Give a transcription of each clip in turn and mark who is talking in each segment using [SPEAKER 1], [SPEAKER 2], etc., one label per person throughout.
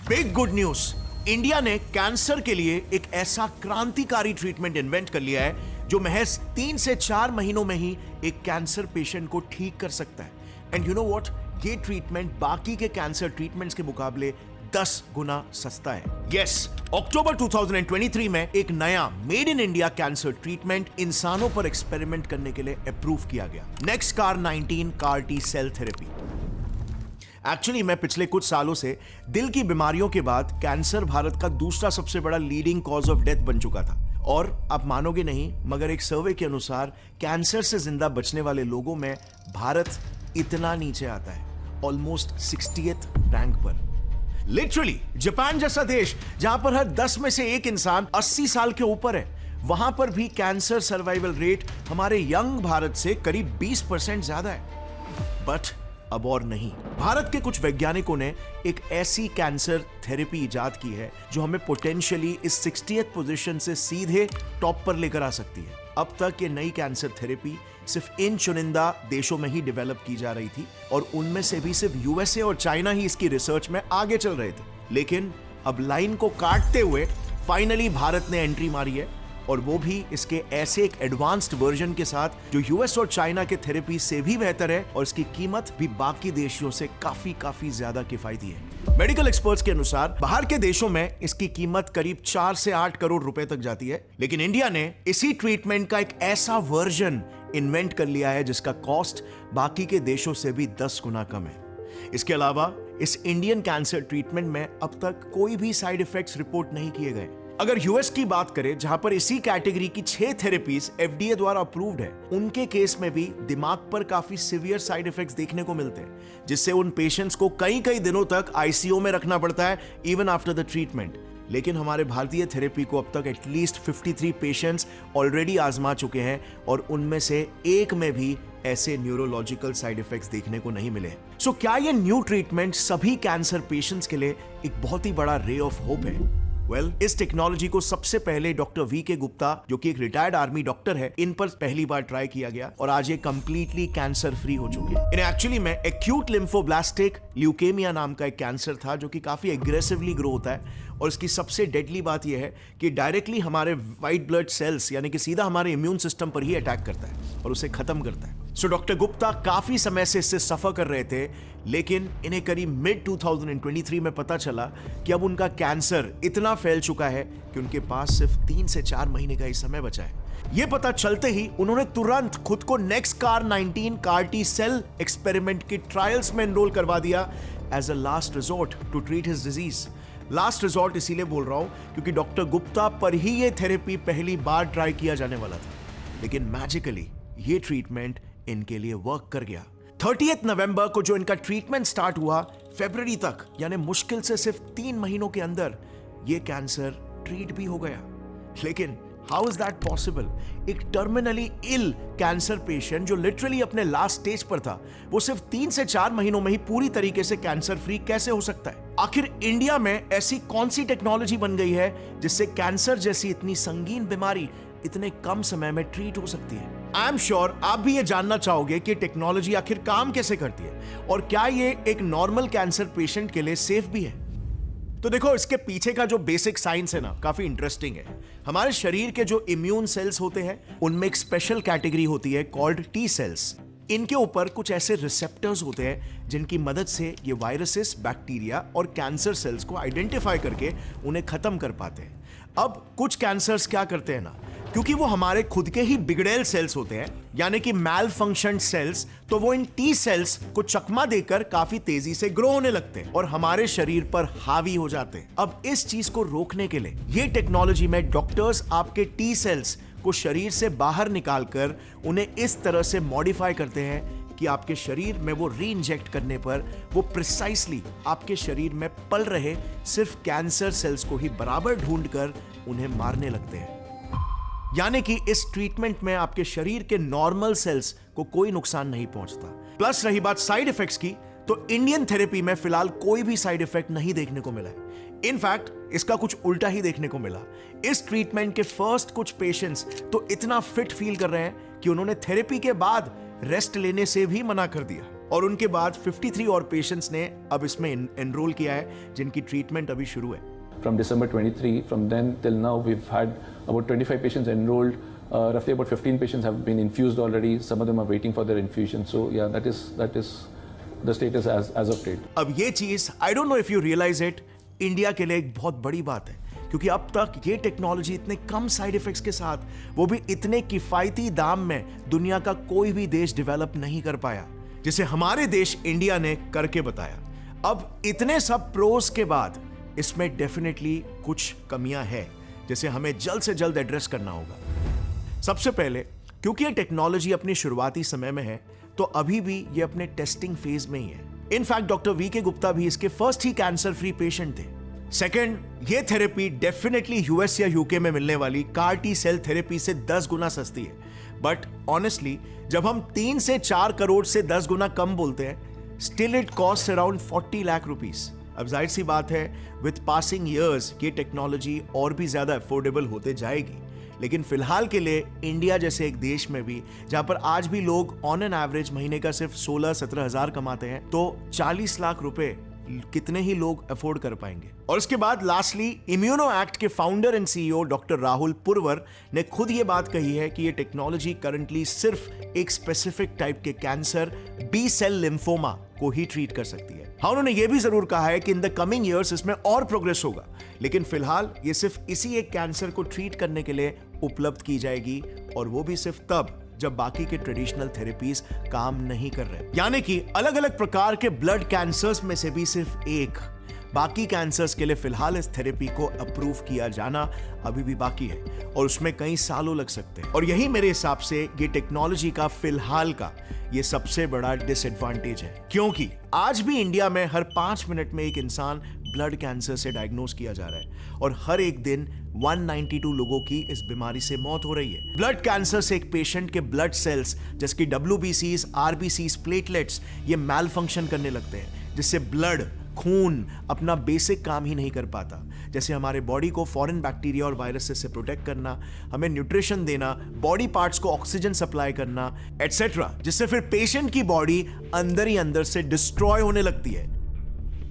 [SPEAKER 1] Big good news, India ने cancer के लिए एक ऐसा क्रांतिकारी ट्रीटमेंट इन्वेंट कर लिया है जो महज 3 से 4 महीनों में ही एक कैंसर पेशेंट को ठीक कर सकता है। एंड यू नो व्हाट, ये ट्रीटमेंट बाकी के कैंसर ट्रीटमेंट्स के मुकाबले 10 गुना सस्ता है। यस, अक्टूबर 2023 में एक नया made in India cancer treatment इंसानों पर एक्सपेरिमेंट करने के लिए अप्रूव किया गया, NextCAR19 CAR T cell therapy. Actually मैं पिछले कुछ सालों से दिल की बीमारियों के बाद कैंसर भारत का दूसरा सबसे बड़ा लीडिंग कॉज ऑफ डेथ बन चुका था। और आप मानोगे नहीं, मगर एक सर्वे के अनुसार कैंसर से जिंदा बचने वाले लोगों में भारत इतना नीचे आता है, ऑलमोस्ट 60th रैंक पर। लिटरली जापान जैसा देश जहां पर हर 10 में से एक इंसान 80 साल के ऊपर है, वहां पर भी कैंसर सर्वाइवल रेट हमारे यंग भारत से करीब 20% ज्यादा है। बट अब और नहीं, भारत के कुछ वैज्ञानिकों ने एक ऐसी कैंसर थेरेपी इजाद की है जो हमें पोटेंशियली इस 60th पोजीशन से सीधे टॉप पर लेकर आ सकती है। अब तक ये नई कैंसर थेरेपी सिर्फ इन चुनिंदा देशों में ही डेवलप की जा रही थी और उनमें से भी सिर्फ यूएसए और चाइना ही इसकी रिसर्च में आगे चल रहे थे। लेकिन अब लाइन को काटते हुए फाइनली भारत ने एंट्री मारी है, और वो भी इसके ऐसे एक एडवांस्ड वर्जन के साथ जो यूएस और चाइना के थेरेपी से भी बेहतर है, और इसकी कीमत भी बाकी देशों से काफी ज्यादा किफायती है। मेडिकल एक्सपर्ट्स के अनुसार बाहर के देशों में इसकी कीमत करीब 4 से 8 करोड़ रुपए तक जाती है, लेकिन इंडिया ने इसी ट्रीटमेंट का एक ऐसा वर्जन इन्वेंट कर लिया है जिसका कॉस्ट बाकी के देशों से भी 10 गुना कम है। इसके अलावा इस इंडियन कैंसर ट्रीटमेंट में अब तक कोई भी साइड इफेक्ट्स रिपोर्ट नहीं किए गए। अगर यूएस की बात करें, जहां पर इसी कैटेगरी की 6 थेरेपीज एफडीए द्वारा अप्रूव्ड है, उनके केस में भी दिमाग पर काफी सीवियर साइड इफेक्ट्स देखने को मिलते हैं, जिससे उन पेशेंट्स को कई दिनों तक आईसीयू में रखना पड़ता है इवन आफ्टर द ट्रीटमेंट। लेकिन हमारे भारतीय थेरेपी को अब तक एटलीस्ट 53 पेशेंट्स ऑलरेडी आजमा चुके हैं, और उनमें से एक में भी ऐसे न्यूरोलॉजिकल साइड इफेक्ट्स देखने को नहीं मिले। सो क्या ये न्यू ट्रीटमेंट सभी कैंसर पेशेंट्स के लिए एक बहुत ही बड़ा रे ऑफ होप है? इस टेक्नोलॉजी को सबसे पहले डॉक्टर वी.के. गुप्ता, जो कि एक रिटायर्ड आर्मी डॉक्टर है, इन पर पहली बार ट्राई किया गया, और आज ये कंप्लीटली कैंसर फ्री हो चुके हैं। इन्हें एक्चुअली में एक्यूट लिम्फोब्लास्टिक ल्यूकेमिया नाम का एक कैंसर था जो कि काफी एग्रेसिवली ग्रो होता है, और इसकी सबसे डेडली बात यह है कि डायरेक्टली हमारे व्हाइट ब्लड सेल्स यानी कि सीधा हमारे इम्यून सिस्टम पर ही अटैक करता है और उसे खत्म करता है। सो डॉक्टर गुप्ता काफी समय से इससे सफर कर रहे थे, लेकिन इन्हें करीब मिड 2023 में पता चला कि अब उनका कैंसर इतना फैल चुका है कि उनके पास सिर्फ 3 से 4 महीने का ही समय बचा है। यह पता चलते ही उन्होंने तुरंत खुद को NextCAR19 CAR T cell experiment के ट्रायल्स में एनरोल करवा दिया as a last resort to treat his disease. Last resort इसीलिए बोल रहा हूं क्योंकि डॉक्टर गुप्ता पर ही यह थेरेपी पहली बार ट्राई किया जाने वाला था, लेकिन मैजिकली ये ट्रीटमेंट इनके लिए वर्क कर गया। 30 नवंबर को जो इनका ट्रीटमेंट स्टार्ट हुआ, फरवरी तक यानी मुश्किल से सिर्फ 3 महीनों के अंदर ये कैंसर ट्रीट भी हो गया। लेकिन हाउ इज दैट पॉसिबल? एक टर्मिनली इल कैंसर पेशेंट जो लिटरली अपने लास्ट स्टेज पर था, वो सिर्फ 3 से 4 महीनों में ही पूरी तरीके से कैंसर फ्री कैसे हो सकता है? आखिर इंडिया में ऐसी कौन सी टेक्नोलॉजी बन गई है जिससे कैंसर जैसी इतनी संगीन बीमारी इतने कम समय में ट्रीट हो सकती है? आई एम श्योर आप भी ये जानना चाहोगे कि टेक्नोलॉजी आखिर काम कैसे करती है, और क्या ये एक नॉर्मल कैंसर पेशेंट के लिए सेफ भी है? तो देखो, इसके पीछे का जो बेसिक साइंस है ना, काफी इंटरेस्टिंग है। हमारे शरीर के जो इम्यून सेल्स होते हैं, उनमें एक स्पेशल कैटेगरी होती है कॉल्ड टी सेल्स। इनके ऊपर कुछ ऐसे रिसेप्टर्स होते हैं जिनकी मदद से ये वायरसेस, बैक्टीरिया और कैंसर सेल्स को आइडेंटिफाई करके उन्हें खत्म कर पाते हैं। अब कुछ कैंसर्स क्या करते हैं ना, क्योंकि वो हमारे खुद के ही बिगड़ेल सेल्स होते हैं, यानी कि मैल फंक्शन सेल्स, तो वो इन टी सेल्स को चकमा देकर काफी तेजी से ग्रो होने लगते हैं और हमारे शरीर पर हावी हो जाते हैं। अब इस चीज को रोकने के लिए ये टेक्नोलॉजी में डॉक्टर्स आपके टी सेल्स को शरीर से बाहर निकालकर उन्हें इस तरह से मॉडिफाई करते हैं कि आपके शरीर में वो री इंजेक्ट करने पर वो प्रिसाइसली आपके शरीर में पल रहे सिर्फ कैंसर सेल्स को ही बराबर ढूंढकर उन्हें मारने लगते हैं। यानी कि इस ट्रीटमेंट में आपके शरीर के नॉर्मल सेल्स को कोई नुकसान नहीं पहुंचता। प्लस रही बात साइड इफेक्ट्स की, तो इंडियन थेरेपी में फिलहाल कोई भी साइड इफेक्ट नहीं देखने को मिला है। इनफैक्ट इसका कुछ उल्टा ही देखने को मिला। इस ट्रीटमेंट के फर्स्ट कुछ पेशेंट्स तो इतना फिट फील कर रहे हैं कि उन्होंने थेरेपी के बाद रेस्ट लेने से भी मना कर दिया। और उनके बाद 53 और पेशेंट्स ने अब इसमें एनरोल किया है जिनकी ट्रीटमेंट अभी शुरू है।
[SPEAKER 2] From December 23, from then till now, we've had about 25 patients enrolled. Roughly about 15 patients have been infused already. Some of them are waiting for their infusion. So yeah, that is the status as of date.
[SPEAKER 1] अब ये चीज, I don't know if you realize it, India के लिए एक बहुत बड़ी बात है, क्योंकि अब तक ये टेक्नोलॉजी इतने कम साइड इफेक्ट्स के साथ, वो भी इतने किफायती दाम में, दुनिया का कोई भी देश डेवलप नहीं कर पाया, जिसे हमारे देश इंडिया ने करके बताया। अब इतने सब प्रोस के बाद इसमें डेफिनेटली कुछ कमियां हैं, जिसे हमें जल्द से जल्द एड्रेस करना होगा। सबसे पहले, क्योंकि ये टेक्नोलॉजी अपनी शुरुआती समय में है, तो अभी भी ये अपने टेस्टिंग फेज में ही है। इनफैक्ट डॉक्टर वीके गुप्ता भी इसके फर्स्ट ही कैंसर फ्री पेशेंट थे। सेकेंड, ये थेरेपी डेफिनेटली यूएस या यूके में मिलने वाली कार टी सेल थेरेपी से 10 गुना सस्ती है। बट ऑनेस्टली, जब हम 3 से 4 करोड़ से 10 गुना कम बोलते हैं, still it cost around 40 lakh rupees. अब जाहिर सी बात है, विद पासिंग ईयर्स ये टेक्नोलॉजी और भी ज्यादा अफोर्डेबल होते जाएगी। लेकिन फिलहाल के लिए इंडिया जैसे एक देश में भी, जहां पर आज भी लोग ऑन एन एवरेज महीने का सिर्फ 16-17 हजार कमाते हैं, तो 40 लाख रुपए कितने ही लोग अफोर्ड कर पाएंगे। और इसके बाद लास्टली, इम्यूनो एक्ट के founder and CEO doctor Rahul Purwar ने खुद ये बात कही है कि ये टेक्नोलॉजी करंटली सिर्फ एक स्पेसिफिक टाइप के कैंसर, बी सेल लिम्फोमा को ही ट्रीट कर सकती है। हाँ, उन्होंने ये भी जरूर कहा है कि इन द कमिंग ईयर्स इसमें और प्रोग्रेस होगा, लेकिन फिलहाल ये सिर्फ इसी एक कैंसर को ट्रीट करने के लिए उपलब्ध की जाएगी, और वो भी सिर्फ तब जब बाकी के ट्रेडिशनल थेरेपीज काम नहीं कर रहे। यानी कि अलग अलग प्रकार के ब्लड कैंसर्स में से भी सिर्फ एक, बाकी कैंसर्स के लिए फिलहाल इस थेरेपी को अप्रूव किया जाना अभी भी बाकी है, और उसमें कई सालों लग सकते हैं। और यही मेरे हिसाब से ये टेक्नोलॉजी का फिलहाल का ये सबसे बड़ा डिसएडवांटेज है, क्योंकि आज भी इंडिया में हर 5 मिनट में एक इंसान ब्लड कैंसर से डायग्नोज किया जा रहा है, और हर एक दिन 192 लोगों की इस बीमारी से मौत हो रही है। ब्लड कैंसर से एक पेशेंट के ब्लड सेल्स, जैसे कि WBCs, RBCs, प्लेटलेट्स, ये मैल फंक्शन करने लगते हैं, जिससे ब्लड, खून अपना बेसिक काम ही नहीं कर पाता, जैसे हमारे बॉडी को फॉरेन बैक्टीरिया और वायरसेस से प्रोटेक्ट करना, हमें न्यूट्रिशन देना, बॉडी पार्ट्स को ऑक्सीजन सप्लाई करना, एटसेट्रा, जिससे फिर पेशेंट की बॉडी अंदर ही अंदर से डिस्ट्रॉय होने लगती है।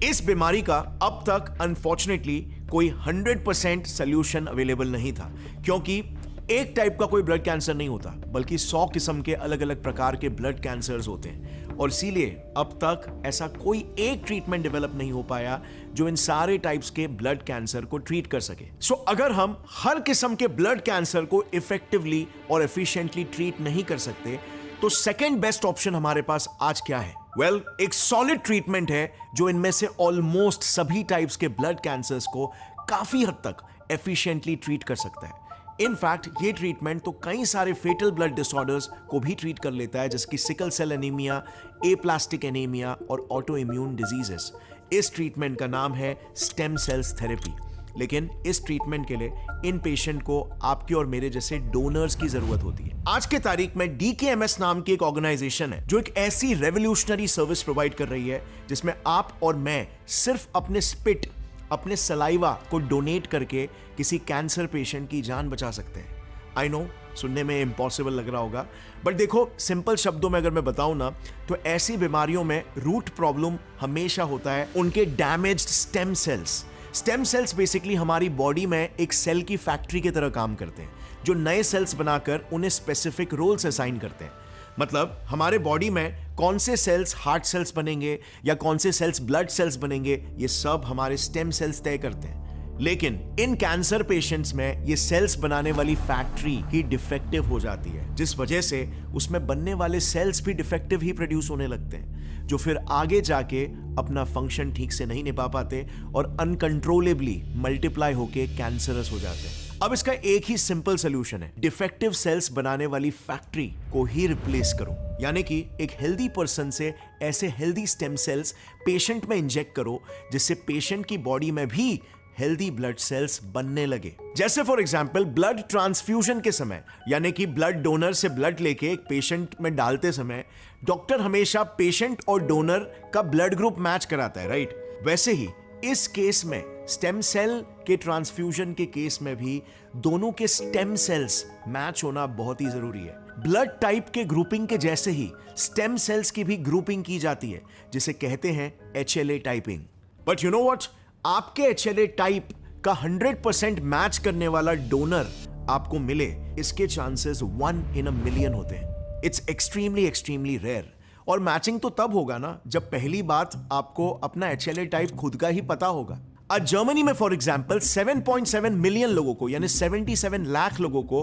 [SPEAKER 1] इस बीमारी का अब तक अनफॉर्चुनेटली कोई 100% सोल्यूशन अवेलेबल नहीं था, क्योंकि एक टाइप का कोई ब्लड कैंसर नहीं होता, बल्कि 100 किस्म के अलग अलग प्रकार के ब्लड कैंसर्स होते हैं, और इसीलिए अब तक ऐसा कोई एक ट्रीटमेंट डेवलप नहीं हो पाया जो इन सारे टाइप्स के ब्लड कैंसर को ट्रीट कर सके। सो अगर हम हर किस्म के ब्लड कैंसर को इफेक्टिवली और एफिशिएंटली ट्रीट नहीं कर सकते, तो सेकेंड बेस्ट ऑप्शन हमारे पास आज क्या है? वेल, एक सॉलिड ट्रीटमेंट है जो इनमें से ऑलमोस्ट सभी टाइप्स के ब्लड कैंसर्स को काफी हद तक एफिशिएंटली ट्रीट कर सकता है। इनफैक्ट ये ट्रीटमेंट तो कई सारे फेटल ब्लड डिसऑर्डर्स को भी ट्रीट कर लेता है, जैसे कि sickle cell anaemia, aplastic anaemia और ऑटो इम्यून डिजीजेस। इस ट्रीटमेंट का नाम है स्टेम सेल्स थेरेपी। लेकिन इस ट्रीटमेंट के लिए इन पेशेंट को आपके और मेरे जैसे डोनर्स की जरूरत होती है। आज के तारीख में DKMS नाम की एक ऑर्गेनाइजेशन है जो एक ऐसी रेवोल्यूशनरी सर्विस प्रोवाइड कर रही है जिसमें आप और मैं सिर्फ अपने स्पिट, अपने सलाइवा को डोनेट करके किसी कैंसर पेशेंट की जान बचा सकते हैं। आई नो, सुनने में इम्पॉसिबल लग रहा होगा, बट देखो, सिंपल शब्दों में अगर मैं बताऊं ना, तो ऐसी बीमारियों में रूट प्रॉब्लम हमेशा होता है उनके damaged stem cells. Stem cells basically हमारी बॉडी में एक सेल की फैक्ट्री की तरह काम करते हैं, जो नए सेल्स बनाकर उन्हें स्पेसिफिक रोल्स असाइन करते हैं। मतलब हमारे बॉडी में कौन से सेल्स हार्ट सेल्स बनेंगे या कौन से सेल्स ब्लड सेल्स बनेंगे, ये सब हमारे स्टेम सेल्स तय करते हैं। लेकिन इन कैंसर पेशेंट्स में ये सेल्स बनाने वाली फैक्ट्री ही डिफेक्टिव हो जाती है, जिस वजह से उसमें बनने वाले सेल्स भी डिफेक्टिव ही प्रोड्यूस होने लगते हैं, जो फिर आगे जाके अपना फंक्शन ठीक से नहीं निभा पाते और अनकंट्रोलेबली मल्टीप्लाई होके कैंसरस हो जाते हैं। अब इसका एक ही सिंपल सोल्यूशन है, डिफेक्टिव सेल्स बनाने वाली फैक्ट्री को ही रिप्लेस करो। यानी कि एक हेल्दी पर्सन से ऐसे हेल्दी स्टेम सेल्स पेशेंट में इंजेक्ट करो, जिससे पेशेंट की बॉडी में भी हेल्दी ब्लड सेल्स बनने लगे। जैसे फॉर एग्जांपल ब्लड ट्रांसफ्यूजन के समय, यानी कि ब्लड डोनर से ब्लड लेके एक पेशेंट में डालते समय डॉक्टर हमेशा पेशेंट और डोनर का ब्लड ग्रुप मैच कराता है, राइट? वैसे ही इस केस में स्टेम सेल के ट्रांसफ्यूजन के केस में भी दोनों के स्टेम सेल्स मैच होना बहुत ही जरूरी है। ब्लड टाइप के ग्रुपिंग के जैसे ही स्टेम सेल्स की भी ग्रुपिंग की जाती है, जिसे कहते हैं HLA typing. But you know what, आपके HLA टाइप का 100% मैच करने वाला डोनर आपको मिले, इसके चांसेस 1 in a million होते हैं। It's extremely rare. और मैचिंग तो तब होगा ना जब पहली बात आपको अपना HLA टाइप खुद का ही पता होगा। आज जर्मनी में फॉर एग्जांपल 7.7 मिलियन लोगों को, यानी 77 लाख लोगों को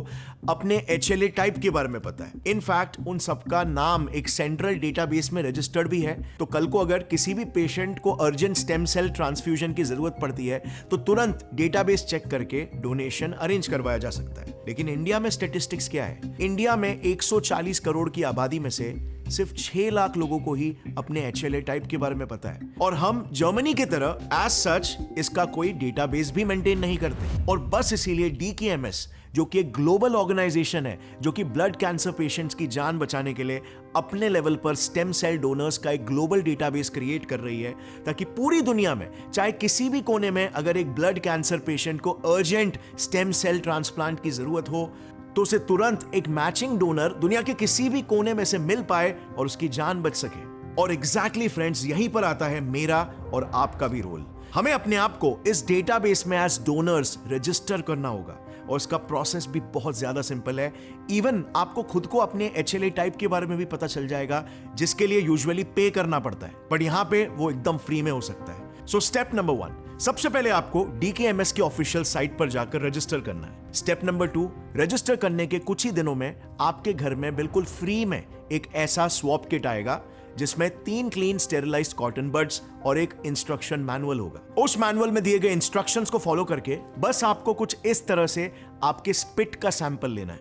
[SPEAKER 1] अपने HLA टाइप के बारे में पता है। इनफैक्ट उन सबका नाम एक सेंट्रल डेटाबेस में रजिस्टर्ड भी है। तो कल को अगर किसी भी पेशेंट को अर्जेंट स्टेम सेल ट्रांसफ्यूजन की जरूरत पड़ती है तो तुरंत डेटाबेस चेक करके डोनेशन अरेंज करवाया जा सकता है। लेकिन इंडिया में स्टैटिस्टिक्स क्या है? इंडिया में 140 करोड़ की आबादी में से सिर्फ 6 लाख लोगों को ही अपने HLA टाइप के बारे में पता है। और हम जर्मनी की तरह एज सच इसका कोई डेटाबेस भी मेंटेन नहीं करते। और बस इसीलिए DKMS, जो कि एक ग्लोबल ऑर्गेनाइजेशन है जो कि ब्लड कैंसर पेशेंट्स की जान बचाने के लिए अपने लेवल पर स्टेम सेल डोनर्स का एक ग्लोबल डेटाबेस क्रिएट कर रही है, ताकि पूरी दुनिया में चाहे किसी भी कोने में अगर एक ब्लड कैंसर पेशेंट को अर्जेंट स्टेम सेल ट्रांसप्लांट की जरूरत हो तो उसे तुरंत एक मैचिंग डोनर दुनिया के किसी भी कोने में से मिल पाए और उसकी जान बच सके। और एग्जैक्टली फ्रेंड्स, यहीं पर आता है मेरा और आपका भी रोल। हमें अपने आप को इस डेटाबेस में एज डोनर्स रजिस्टर करना होगा और इसका प्रोसेस भी बहुत ज्यादा सिंपल है। इवन आपको खुद को अपने HLA टाइप के बारे में भी पता चल जाएगा, जिसके लिए यूजुअली पे करना पड़ता है, बट यहां पे वो एकदम फ्री में हो सकता है। सो स्टेप नंबर 1, सबसे पहले आपको DKMS की ऑफिशियल साइट पर जाकर रजिस्टर करना है। स्टेप नंबर 2, रजिस्टर करने के कुछ ही दिनों में आपके घर में बिल्कुल फ्री में एक ऐसा स्वैप किट आएगा जिसमें 3 क्लीन स्टेरिलाइज्ड कॉटन बड्स और एक इंस्ट्रक्शन मैनुअल होगा। उस मैनुअल में दिए गए इंस्ट्रक्शंस को फॉलो करके बस आपको कुछ इस तरह से आपके स्पिट का सैंपल लेना है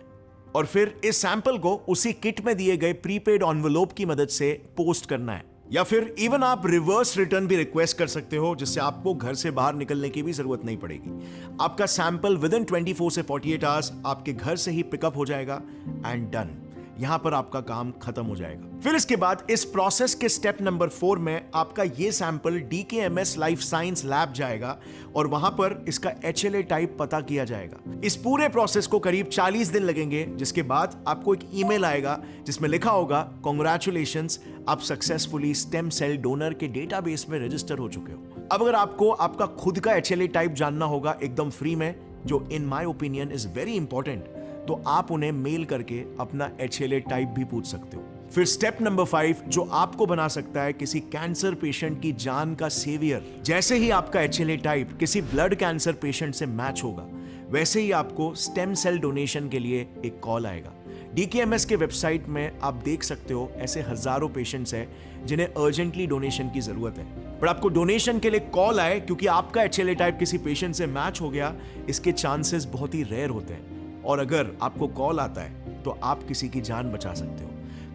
[SPEAKER 1] और फिर इस सैंपल को उसी किट में दिए गए प्रीपेड एनवेलोप की मदद से पोस्ट करना है। या फिर इवन आप रिवर्स रिटर्न भी रिक्वेस्ट कर सकते हो, जिससे आपको घर से बाहर निकलने की भी जरूरत नहीं पड़ेगी। आपका सैंपल विद इन 24 से 48 आवर्स आपके घर से ही पिकअप हो जाएगा एंड डन। यहां पर आपका काम खत्म हो जाएगा। फिर इसके बाद इस प्रोसेस के स्टेप नंबर 4 में आपका ये sample DKMS life science lab जाएगा और वहां पर इसका HLA टाइप पता किया जाएगा। इस पूरे प्रोसेस को करीब 40 दिन लगेंगे, जिसके बाद आपको एक ईमेल आएगा जिसमें लिखा होगा, कांग्रेचुलेशंस, आप सक्सेसफुली स्टेम सेल डोनर के डेटाबेस में रजिस्टर हो चुके हो। अब अगर आपको आपका खुद का HLA टाइप जानना होगा एकदम फ्री में, जो in my opinion is very important, तो आप उन्हें मेल करके अपना HLA टाइप भी पूछ सकते हो। फिर स्टेप नंबर 5, जो आपको बना सकता है किसी कैंसर पेशेंट की जान का सेवियर। जैसे ही आपका HLA टाइप किसी ब्लड कैंसर पेशेंट से मैच होगा, वैसे ही आपको स्टेम सेल डोनेशन के लिए एक कॉल आएगा। DKMS के वेबसाइट में आप देख सकते हो ऐसे हजारों पेशेंट्स हैं जिन्हें अर्जेंटली डोनेशन की जरूरत है, पर आपको डोनेशन के लिए कॉल आए क्योंकि आपका HLA टाइप किसी पेशेंट से मैच हो गया, इसके चांसेस बहुत ही रेयर होते हैं। और अगर आपको कॉल आता है तो आप किसी की जान बचा सकते हो।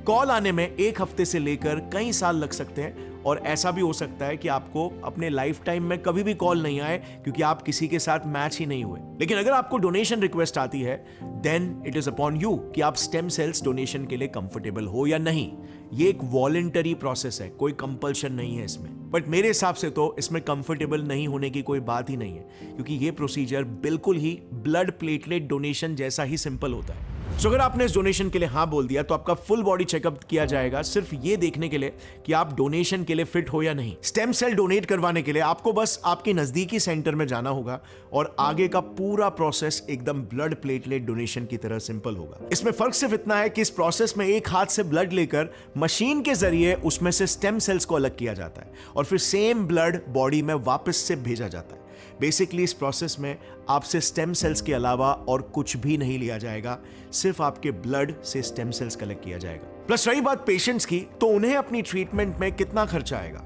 [SPEAKER 1] कॉल आने में 1 हफ्ते से लेकर कई साल लग सकते हैं, और ऐसा भी हो सकता है कि आपको अपने लाइफ टाइम में कभी भी कॉल नहीं आए क्योंकि आप किसी के साथ मैच ही नहीं हुए। लेकिन अगर आपको डोनेशन रिक्वेस्ट आती है, then it is upon you कि आप स्टेम सेल्स डोनेशन के लिए कंफर्टेबल हो या नहीं। ये एक वॉलंटरी प्रोसेस है, कोई कंपल्शन नहीं है इसमें। बट मेरे हिसाब से तो इसमें कंफर्टेबल नहीं होने की कोई बात ही नहीं है, क्योंकि ये प्रोसीजर बिल्कुल ही ब्लड प्लेटलेट डोनेशन जैसा ही सिंपल होता है। सो अगर आपने इस डोनेशन के लिए हाँ बोल दिया तो आपका फुल बॉडी चेकअप किया जाएगा, सिर्फ ये देखने के लिए कि आप डोनेशन के लिए फिट हो या नहीं। स्टेम सेल डोनेट करवाने के लिए आपको बस आपके नजदीकी सेंटर में जाना होगा और आगे का पूरा प्रोसेस एकदम ब्लड प्लेटलेट डोनेशन की तरह सिंपल होगा। इसमें फर्क सिर्फ इतना है कि इस प्रोसेस में एक हाथ से ब्लड लेकर मशीन के जरिए उसमें से स्टेम सेल्स को अलग किया जाता है और फिर सेम ब्लड बॉडी में वापस से भेजा जाता है। बेसिकली इस प्रोसेस में आपसे स्टेम सेल्स के अलावा और कुछ भी नहीं लिया जाएगा, सिर्फ आपके ब्लड से स्टेम सेल्स कलेक्ट किया जाएगा। प्लस रही बात पेशेंट्स की, तो उन्हें अपनी ट्रीटमेंट में कितना खर्चा आएगा,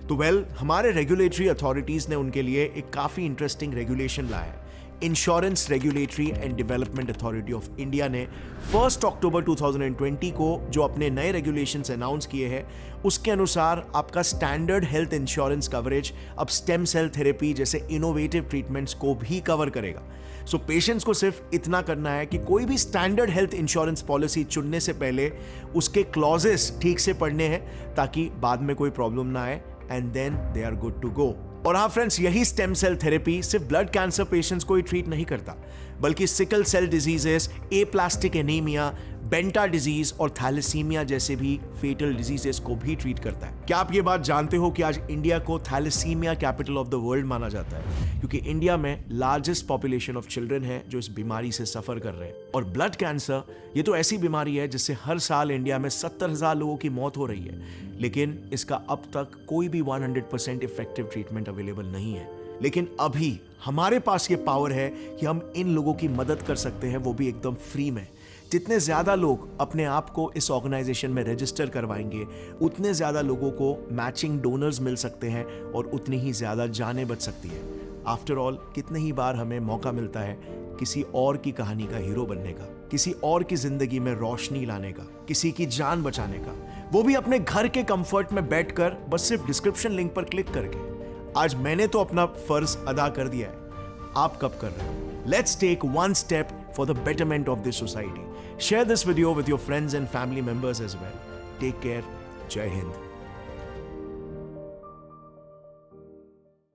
[SPEAKER 1] तो हमारे रेगुलेटरी अथॉरिटीज ने उनके लिए एक काफी इंटरेस्टिंग रेगुलेशन लाया है। Insurance regulatory and development authority of India ने 1 अक्टूबर 2020 को जो अपने नए रेगुलेशंस अनाउंस किए हैं, उसके अनुसार आपका स्टैंडर्ड हेल्थ इंश्योरेंस कवरेज अब स्टेम सेल थेरेपी जैसे इनोवेटिव ट्रीटमेंट्स को भी कवर करेगा। सो पेशेंट्स को सिर्फ इतना करना है कि कोई भी स्टैंडर्ड हेल्थ इंश्योरेंस पॉलिसी चुनने से पहले उसके क्लॉजेस ठीक से पढ़ने हैं, ताकि बाद में कोई प्रॉब्लम ना आए, and then they are good to go. और हाँ फ्रेंड्स, यही स्टेम सेल थेरेपी सिर्फ ब्लड कैंसर पेशेंट्स को ही ट्रीट नहीं करता, बल्कि sickle cell diseases, aplastic anaemia, बेंटा डिजीज और थैलेसीमिया जैसे भी फेटल डिजीजेस को भी ट्रीट करता है। क्या आप ये बात जानते हो कि आज इंडिया को thalassaemia capital of the world माना जाता है, क्योंकि इंडिया में लार्जेस्ट पॉपुलेशन ऑफ चिल्ड्रन है जो इस बीमारी से सफर कर रहे हैं। और ब्लड कैंसर ये तो ऐसी बीमारी है जिससे हर साल इंडिया में 70,000 लोगों की मौत हो रही है, लेकिन इसका अब तक कोई भी 100% इफेक्टिव ट्रीटमेंट अवेलेबल नहीं है। लेकिन अभी हमारे पास ये पावर है कि हम इन लोगों की मदद कर सकते हैं, वो भी एकदम फ्री में। जितने ज़्यादा लोग अपने आप को इस ऑर्गेनाइजेशन में रजिस्टर करवाएंगे, उतने ज़्यादा लोगों को मैचिंग डोनर्स मिल सकते हैं और उतनी ही ज़्यादा जानें बच सकती है। आफ्टर ऑल, कितने ही बार हमें मौका मिलता है किसी और की कहानी का हीरो बनने का, किसी और की जिंदगी में रोशनी लाने का, किसी की जान बचाने का, वो भी अपने घर के कंफर्ट में बैठकर, बस सिर्फ डिस्क्रिप्शन लिंक पर क्लिक करके। आज मैंने तो अपना फर्ज अदा कर दिया है, आप कब कर रहे हो? Let's take one step for the betterment of this society. Share this video with your friends and family members as well. Take care. Jai Hind.